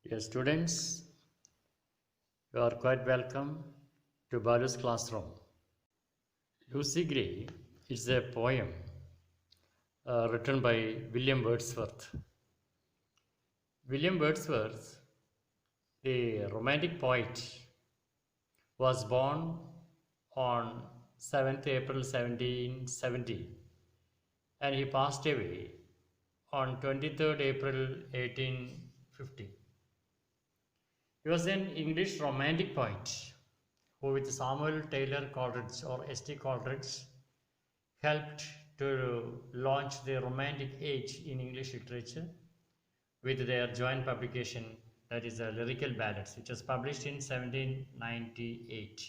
Dear students, you are quite welcome to Balu's classroom. Lucy Gray is a poem written by William Wordsworth. William Wordsworth, the romantic poet, was born on 7th April 1770 and he passed away on 23rd April 1850. He was an English romantic poet who, with Samuel Taylor Coleridge or S.T. Coleridge, helped to launch the Romantic Age in English literature with their joint publication, that is, Lyrical Ballads, which was published in 1798.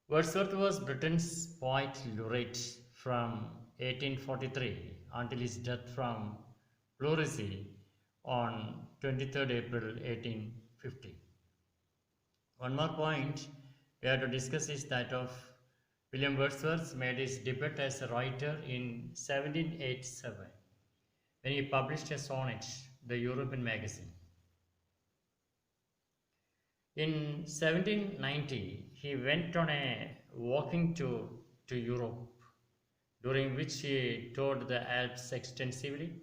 Wordsworth was Britain's poet laureate from 1843 until his death from pleurisy on 23rd April 1850. One more point we have to discuss is that of William Wordsworth made his debut as a writer in 1787 when he published a sonnet, the European magazine. In 1790, he went on a walking tour to Europe, during which he toured the Alps extensively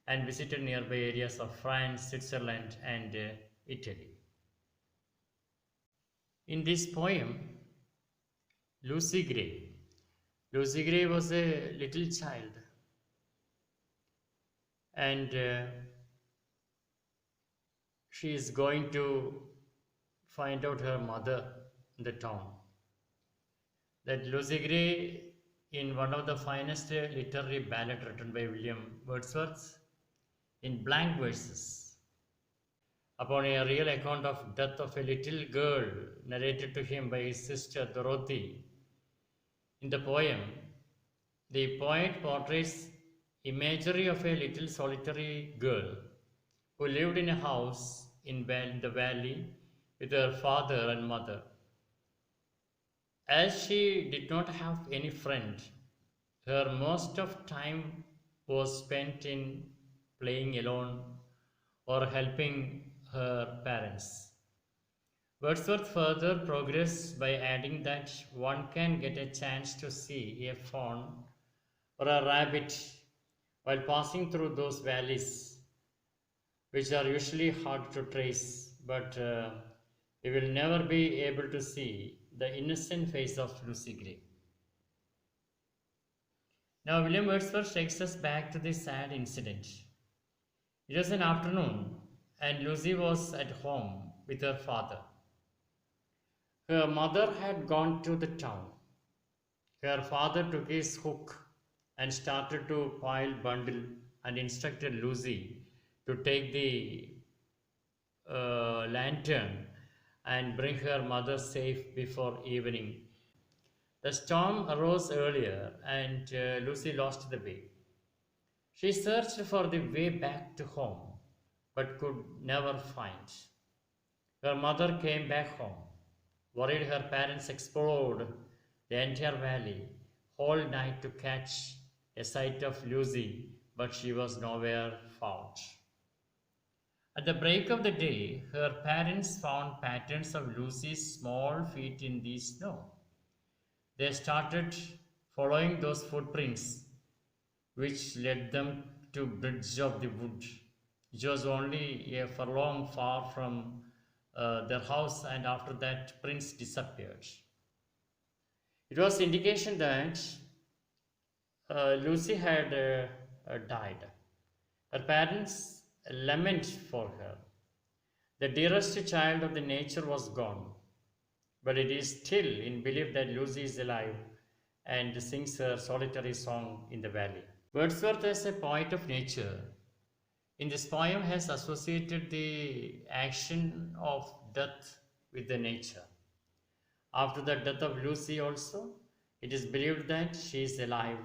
and visited nearby areas of France, Switzerland, and Italy. In this poem, Lucy Gray was a little child, and she is going to find out her mother in the town. That Lucy Gray, in one of the finest literary ballads written by William Wordsworth, in blank verses, upon a real account of death of a little girl narrated to him by his sister Dorothy. In the poem, the poet portrays imagery of a little solitary girl who lived in a house in the valley with her father and mother. As she did not have any friend, her most of time was spent in playing alone or helping her parents. Wordsworth further progressed by adding that one can get a chance to see a fawn or a rabbit while passing through those valleys, which are usually hard to trace, but we will never be able to see the innocent face of Lucy Gray. Now, William Wordsworth takes us back to this sad incident. It was an afternoon, and Lucy was at home with her father. Her mother had gone to the town. Her father took his hook and started to pile bundle and instructed Lucy to take the lantern and bring her mother safe before evening. The storm arose earlier and Lucy lost the way. She searched for the way back to home but could never find. Her mother came back home, worried her parents explored the entire valley whole night to catch a sight of Lucy, but she was nowhere found. At the break of the day, her parents found patterns of Lucy's small feet in the snow. They started following those footprints, which led them to Bridge of the Wood, which was only a furlong far from their house, and after that prince disappeared. It was indication that Lucy had died. Her parents lament for her. The dearest child of the nature was gone, but it is still in belief that Lucy is alive and sings her solitary song in the valley. Wordsworth, as a poet of nature, in this poem has associated the action of death with the nature. After the death of Lucy also, it is believed that she is alive,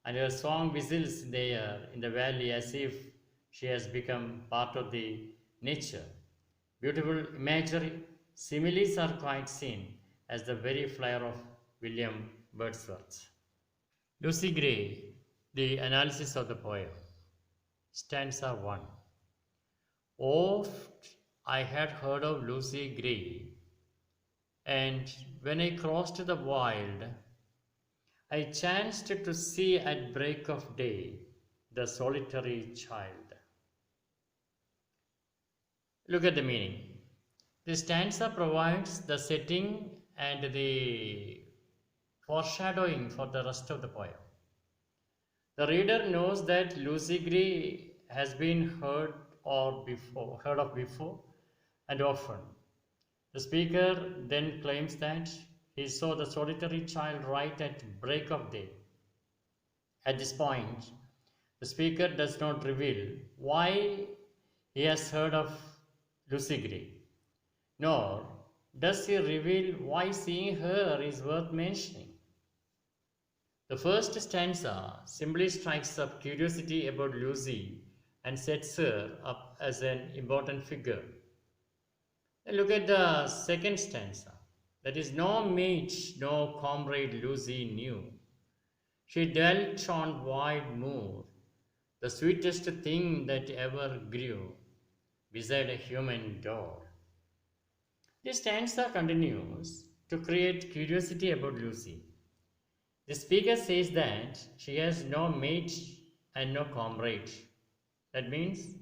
and her song whistles in the air in the valley as if she has become part of the nature. Beautiful imagery, similes are quite seen as the very flair of William Wordsworth. Lucy Gray, the analysis of the poem. Stanza 1. Oft I had heard of Lucy Gray, and when I crossed the wild, I chanced to see at break of day the solitary child. Look at the meaning. The stanza provides the setting and the foreshadowing for the rest of the poem. The reader knows that Lucy Gray has been heard of before and often. The speaker then claims that he saw the solitary child right at break of day. At this point, the speaker does not reveal why he has heard of Lucy Gray, nor does he reveal why seeing her is worth mentioning. The first stanza simply strikes up curiosity about Lucy and sets her up as an important figure. And look at the second stanza. That is, no mate, no comrade Lucy knew. She dwelt on wide moor, the sweetest thing that ever grew, beside a human door. This stanza continues to create curiosity about Lucy. The speaker says that she has no mate and no comrade. That means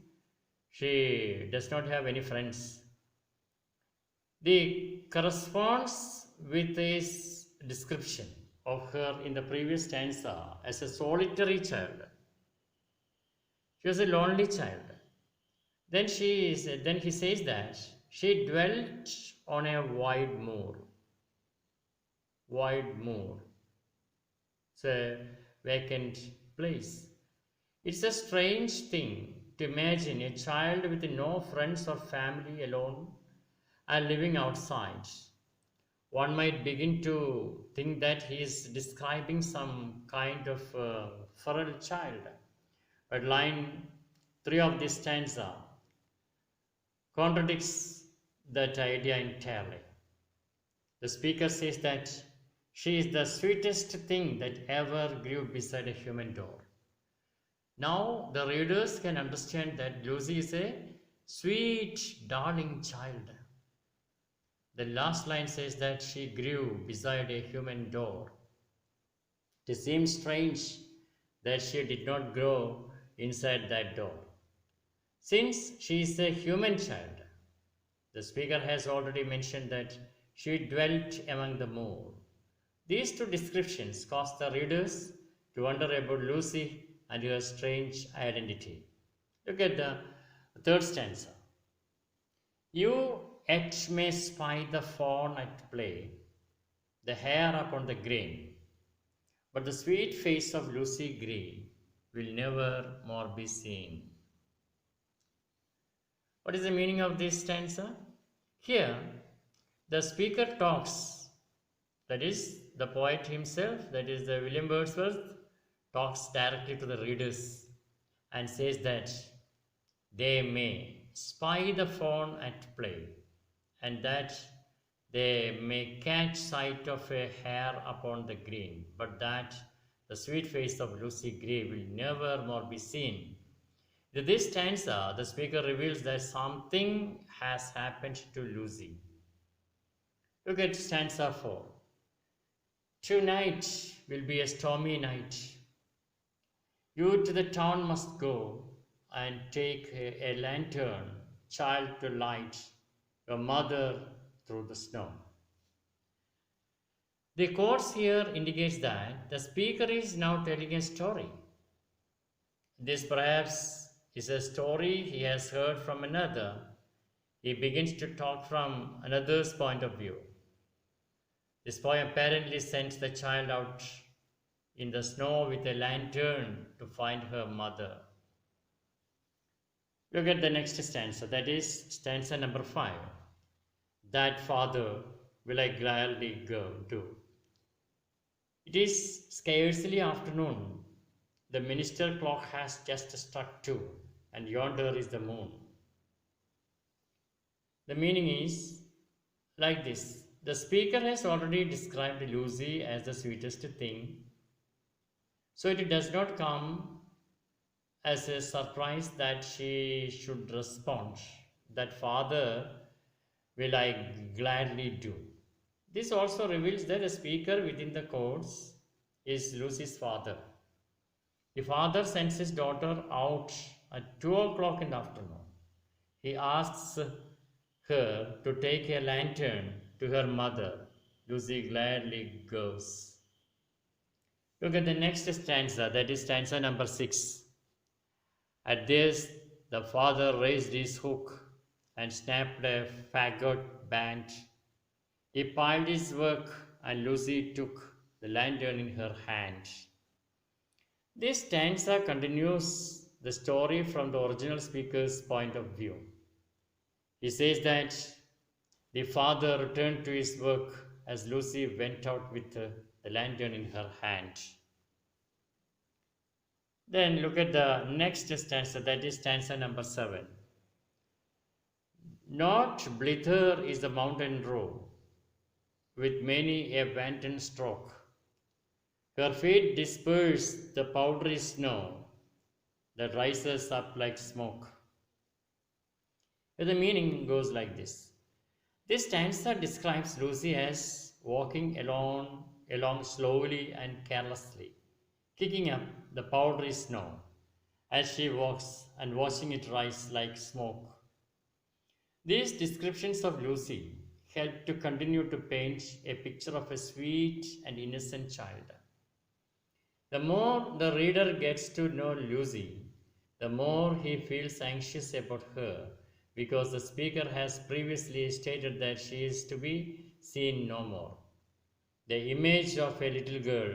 she does not have any friends. The corresponds with his description of her in the previous stanza as a solitary child. She was a lonely child. Then he says that she dwelt on a wide moor. Wide moor. It's a vacant place. It's a strange thing to imagine a child with no friends or family alone and living outside. One might begin to think that he is describing some kind of feral child. But line 3 of this stanza contradicts that idea entirely. The speaker says that she is the sweetest thing that ever grew beside a human door. Now the readers can understand that Lucy is a sweet, darling child. The last line says that she grew beside a human door. It seems strange that she did not grow inside that door. Since she is a human child, the speaker has already mentioned that she dwelt among the moor. These two descriptions cause the readers to wonder about Lucy and her strange identity. Look at the third stanza. You yet may spy the fawn at play, the hare upon the grain, but the sweet face of Lucy Gray will never more be seen. What is the meaning of this stanza? Here, the speaker talks, that is, the poet himself, that is, the William Wordsworth, talks directly to the readers and says that they may spy the fawn at play, and that they may catch sight of a hare upon the green, but that the sweet face of Lucy Gray will never more be seen. In this stanza, the speaker reveals that something has happened to Lucy. Look at stanza 4. Tonight will be a stormy night. You to the town must go and take a lantern, child, to light your mother through the snow. The chorus here indicates that the speaker is now telling a story. This perhaps is a story he has heard from another. He begins to talk from another's point of view. This boy apparently sends the child out in the snow with a lantern to find her mother. Look at the next stanza, that is stanza number 5. That father will I gladly go do. It is scarcely afternoon. The minster clock has just struck 2, and yonder is the moon. The meaning is like this. The speaker has already described Lucy as the sweetest thing, so it does not come as a surprise that she should respond, that father will I gladly do. This also reveals that the speaker within the courts is Lucy's father. The father sends his daughter out at 2 o'clock in the afternoon. He asks her to take a lantern to her mother. Lucy gladly goes. Look at the next stanza, that is stanza number 6. At this, the father raised his hook and snapped a fagot band. He piled his work, and Lucy took the lantern in her hand. This stanza continues the story from the original speaker's point of view. He says that the father returned to his work as Lucy went out with the lantern in her hand. Then look at the next stanza, that is stanza number 7. Not blither is the mountain row, with many a wanton stroke. Her feet disperse the powdery snow that rises up like smoke. The meaning goes like this. This stanza describes Lucy as walking along slowly and carelessly, kicking up the powdery snow as she walks and watching it rise like smoke. These descriptions of Lucy help to continue to paint a picture of a sweet and innocent child. The more the reader gets to know Lucy, the more he feels anxious about her because the speaker has previously stated that she is to be seen no more. The image of a little girl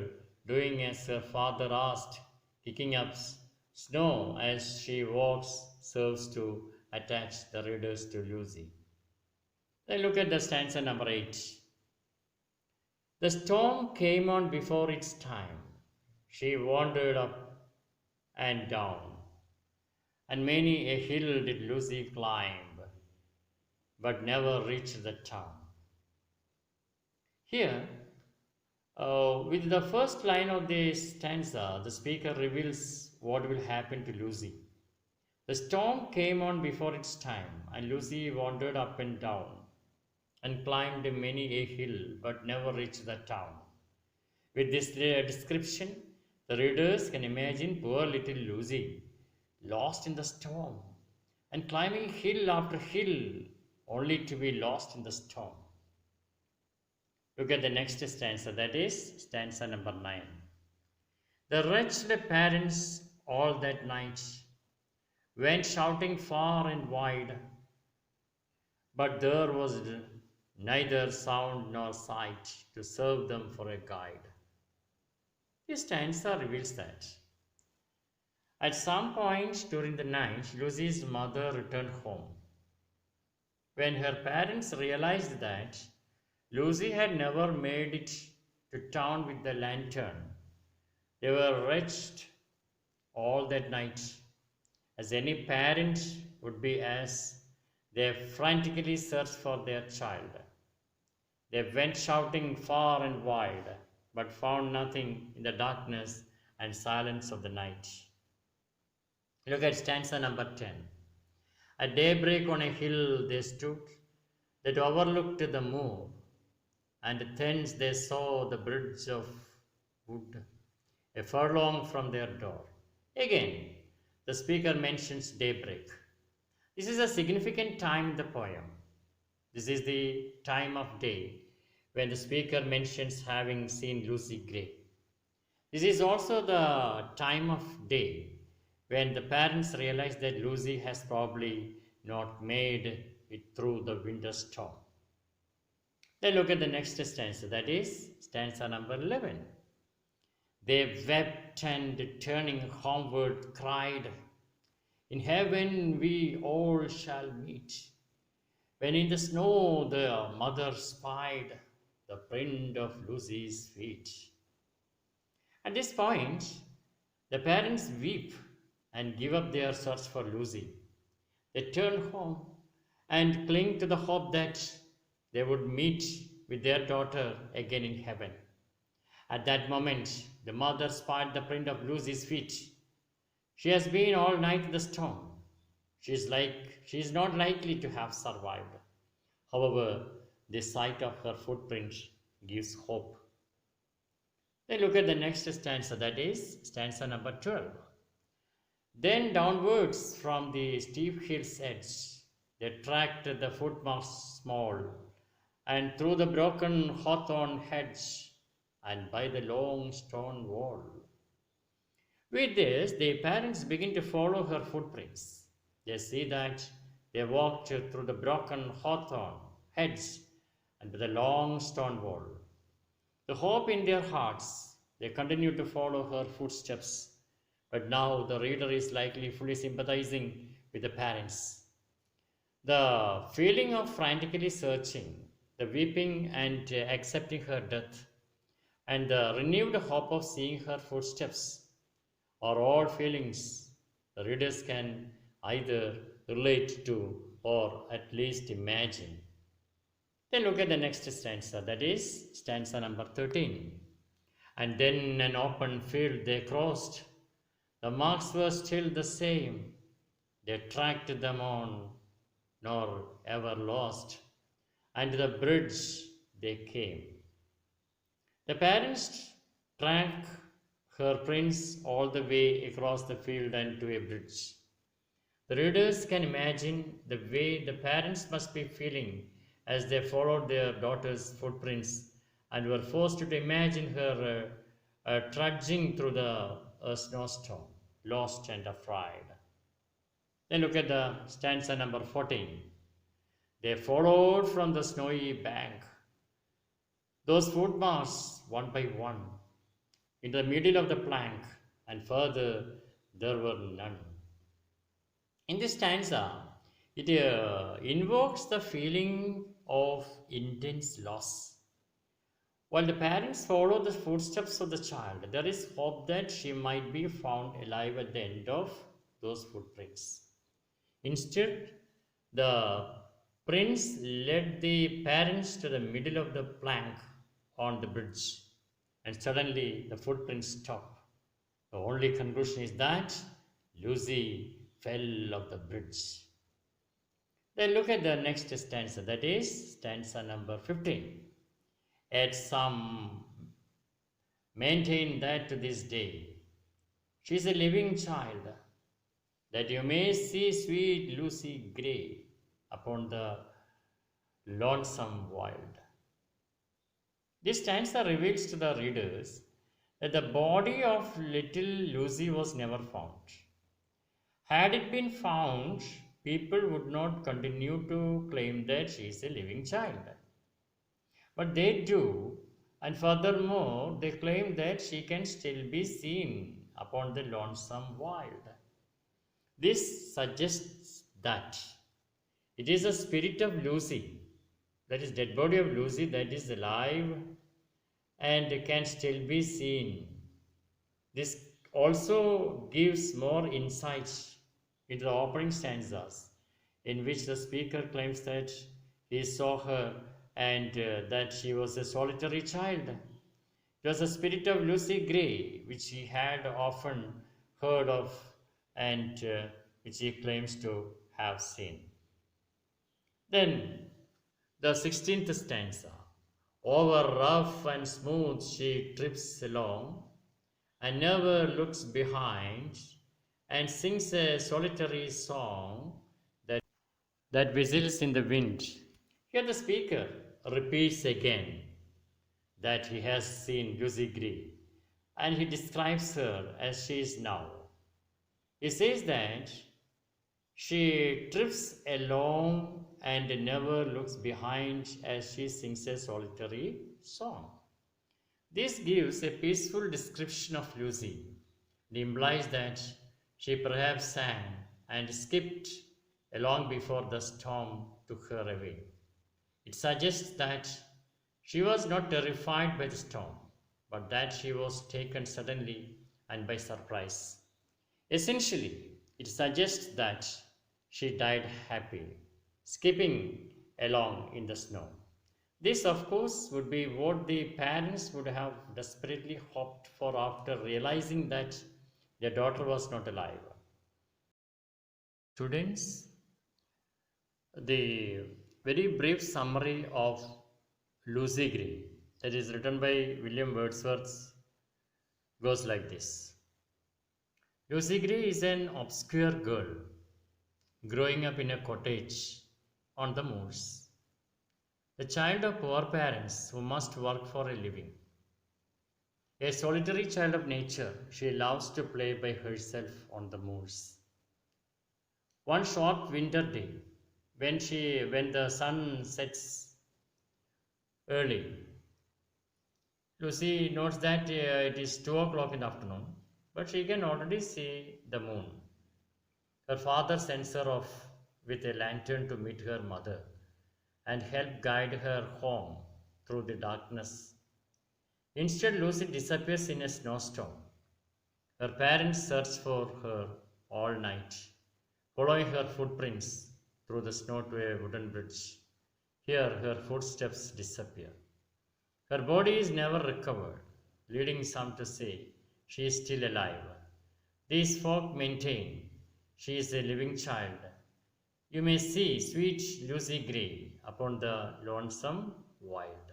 doing as her father asked, kicking up snow as she walks, serves to attach the readers to Lucy. Then look at the stanza number 8. The storm came on before its time. She wandered up and down, and many a hill did Lucy climb, but never reached the town. Here, with the first line of this stanza, the speaker reveals what will happen to Lucy. The storm came on before its time, and Lucy wandered up and down and climbed many a hill, but never reached the town. With this description, the readers can imagine poor little Lucy lost in the storm and climbing hill after hill only to be lost in the storm. Look at the next stanza, that is stanza number 9. The wretched parents all that night went shouting far and wide, but there was neither sound nor sight to serve them for a guide. This stanza reveals that at some point during the night, Lucy's mother returned home. When her parents realized that Lucy had never made it to town with the lantern, they were wretched all that night, as any parent would be as they frantically searched for their child. They went shouting far and wide, but found nothing in the darkness and silence of the night. Look at stanza number 10. At daybreak on a hill they stood that overlooked the moor, and thence they saw the bridge of wood, a furlong from their door. Again, the speaker mentions daybreak. This is a significant time in the poem. This is the time of day when the speaker mentions having seen Lucy Gray. This is also the time of day when the parents realize that Lucy has probably not made it through the winter storm. Then look at the next stanza, that is stanza number 11. They wept and turning homeward cried, in heaven we all shall meet. When in the snow the mother spied the print of Lucy's feet. At this point, the parents weep and give up their search for Lucy. They turn home and cling to the hope that they would meet with their daughter again in heaven. At that moment, the mother spied the print of Lucy's feet. She has been all night in the storm. She is not likely to have survived. However, the sight of her footprints gives hope. Then look at the next stanza, that is stanza number 12. Then downwards from the steep hill's edge, they tracked the footmarks small, and through the broken hawthorn hedge, and by the long stone wall. With this, the parents begin to follow her footprints. They see that they walked through the broken hawthorn hedge and by the long stone wall. The hope in their hearts, they continue to follow her footsteps. But now the reader is likely fully sympathizing with the parents. The feeling of frantically searching, the weeping and accepting her death, and the renewed hope of seeing her footsteps are all feelings the readers can either relate to or at least imagine. Then look at the next stanza, that is stanza number 13. And then an open field they crossed. The marks were still the same. They tracked them on, nor ever lost. And to the bridge they came. The parents track her prints all the way across the field and to a bridge. The readers can imagine the way the parents must be feeling as they followed their daughter's footprints and were forced to imagine her trudging through the snowstorm, lost and afraid. Then look at the stanza number 14. They followed from the snowy bank those footmarks one by one in the middle of the plank, and further there were none. In this stanza, it invokes the feeling of intense loss. While the parents follow the footsteps of the child, there is hope that she might be found alive at the end of those footprints. Instead, the prince led the parents to the middle of the plank on the bridge, and suddenly the footprints stop. The only conclusion is that Lucy fell off the bridge. Then look at the next stanza, that is stanza number 15. Yet some maintain that to this day she is a living child, that you may see sweet Lucy Gray upon the lonesome wild. This stanza reveals to the readers that the body of little Lucy was never found. Had it been found, people would not continue to claim that she is a living child. But they do, and furthermore, they claim that she can still be seen upon the lonesome wild. This suggests that it is the spirit of Lucy, that is, dead body of Lucy, that is alive and can still be seen. This also gives more insight into the opening stanzas, in which the speaker claims that he saw her and that she was a solitary child. It was the spirit of Lucy Gray, which he had often heard of and which he claims to have seen. Then the 16th stanza. Over rough and smooth she trips along, and never looks behind, and sings a solitary song that whistles in the wind. Here the speaker repeats again that he has seen Lucy Gray, and he describes her as she is now. He says that she trips along and never looks behind as she sings a solitary song. This gives a peaceful description of Lucy. It implies that she perhaps sang and skipped along before the storm took her away. It suggests that she was not terrified by the storm, but that she was taken suddenly and by surprise. Essentially, it suggests that she died happily, skipping along in the snow. This, of course, would be what the parents would have desperately hoped for after realizing that Their daughter was not alive. Students, the very brief summary of Lucy Gray, that is written by William Wordsworth, goes like this. Lucy Gray is an obscure girl growing up in a cottage on the moors, the child of poor parents who must work for a living. A solitary child of nature, she loves to play by herself on the moors. One short winter day, when the sun sets early, Lucy notes that it is 2 o'clock in the afternoon, but she can already see the moon. Her father sends her off with a lantern to meet her mother and help guide her home through the darkness. Instead, Lucy disappears in a snowstorm. Her parents search for her all night, following her footprints through the snow to a wooden bridge. Here, her footsteps disappear. Her body is never recovered, leading some to say she is still alive. These folk maintain she is a living child. You may see sweet Lucy Gray upon the lonesome wild.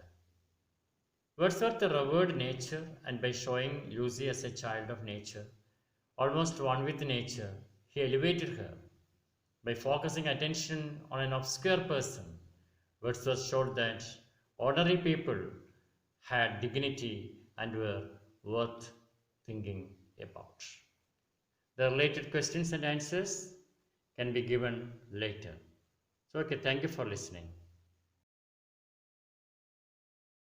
Wordsworth revered nature, and by showing Lucy as a child of nature, almost one with nature, he elevated her. By focusing attention on an obscure person, Wordsworth showed that ordinary people had dignity and were worth thinking about. The related questions and answers can be given later. So, okay, thank you for listening.